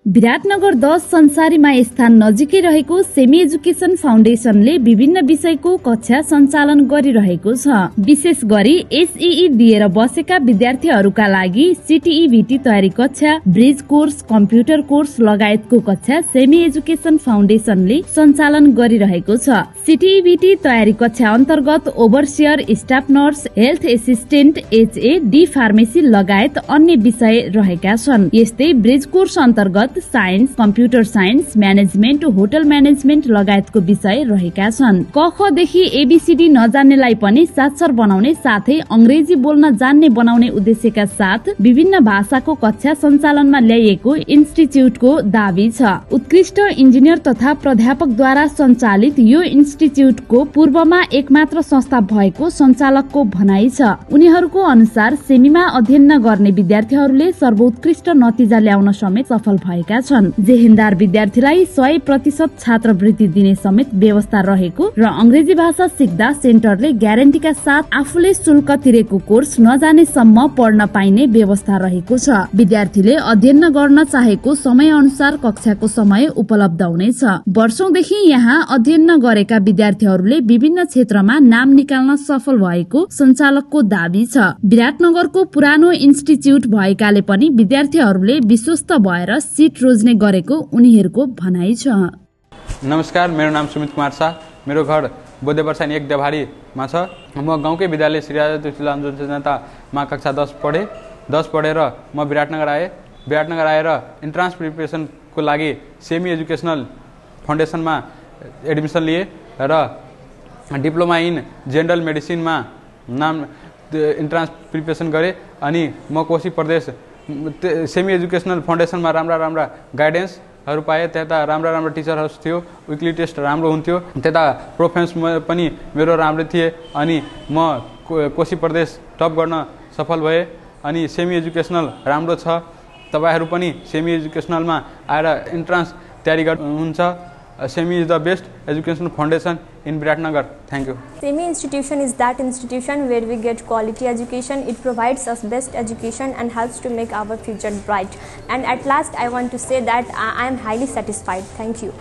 विराटनगर 10 संसारीमा स्थान नजिकै रहेको सेमी एजुकेशन फाउन्डेशनले विभिन्न विषयको कक्षा सञ्चालन गरिरहेको छ। विशेष गरी एसईई दिएर बसेका विद्यार्थीहरूका लागि सीटीईभीटी तयारी कक्षा, ब्रिज कोर्स, कम्प्युटर कोर्स लगायतको कक्षा सेमी एजुकेशन फाउन्डेशनले सञ्चालन गरिरहेको छ। सीटीईभीटी तयारी कक्षा अन्तर्गत overseer, staff nurse, health assistant, HA, D pharmacy लगायत अन्य विषय रहेका छन्। यस्तै ब्रिज कोर्स अन्तर्गत science, computer science, management, hotel management लगायतको विषय रहेका छन्। क ख देखि एबीसीडी नजान्नेलाई पनि साक्षर बनाउने साथै अंग्रेजी बोल्न जान्ने बनाउने उद्देश्यका साथ विभिन्न भाषाको कक्षा सञ्चालनमा ल्याइएको इन्स्टिच्युटको दावी छ। उत्कृष्ट इन्जिनियर तथा प्राध्यापकद्वारा सञ्चालित यो इन्स्टिच्युटको पूर्वमा एकमात्र संस्था भएको सञ्चालकको भनाइ छ। उनीहरूको अनुसार सेमीमा अध्ययन गर्ने विद्यार्थीहरूले सर्वोत्कृष्ट नतिजा ल्याउन समेत सफल भएका छन्। जेहेन्दार विद्यार्थीलाई 100% छात्रवृत्ति दिने समेत व्यवस्था रहेको र अंग्रेजी भाषा सिक्दा सेन्टरले ग्यारेन्टीका साथ आफूले शुल्क तिरेको कोर्स नजानेसम्म पढ्न पाइने व्यवस्था रहेको छ। विद्यार्थीले अध्ययन गर्न चाहेको समय अनुसार कक्षाको समय उपलब्ध हुनेछ। वर्षौंदेखि यहाँ अध्ययन गरेका विद्यार्थीहरूले विभिन्न क्षेत्रमा नाम निकाल्न सफल भएको सञ्चालकको दावी छ। विराटनगरको पुरानो इन्स्टिच्युट भएकाले पनि विद्यार्थीहरूले विश्वस्त भएर सीट रोज्ने गरेको उनीहरूको भनाइ छ। नमस्कार, मेरो नाम सुमित कुमार शाह। मेरो घर बोधेवर्षानी 1 देवारीमा छ। म गाउँकै विद्यालय श्री राजा तुलसीलाल जनतामा कक्षा 10 पढेर म विराटनगर आएँ। विराटनगर आएर इन्ट्रान्स प्रिपरेसनको लागि सेमी एजुकेसनल फाउन्डेसनमा एडमिसन लिए र डिप्लोमा इन जेनरल मेडिसिनमा इन्ट्रान्स प्रिपरेसन गरेँ। अनि म कोशी प्रदेश सेमी एजुकेसनल फाउन्डेसनमा राम्रा गाइडेन्सहरू पाएँ। त्यता राम्रा टिचरहरू थियो, विकली टेस्ट राम्रो हुन्थ्यो, त्यता प्रोफेन्स पनि मेरो राम्रो थिए। अनि म कोशी प्रदेश टप गर्न सफल भएँ। अनि सेमी एजुकेसनल राम्रो छ। तपाईहरू पनि सेमी एजुकेसनलमा आएर इन्ट्रान्स तयारी गर्नुहुन्छ। SEMI is the best educational foundation in Viratnagar. Thank you. SEMI institution is that institution where we get quality education. It provides us best education and helps to make our future bright. And at last, I want to say that I am highly satisfied. Thank you.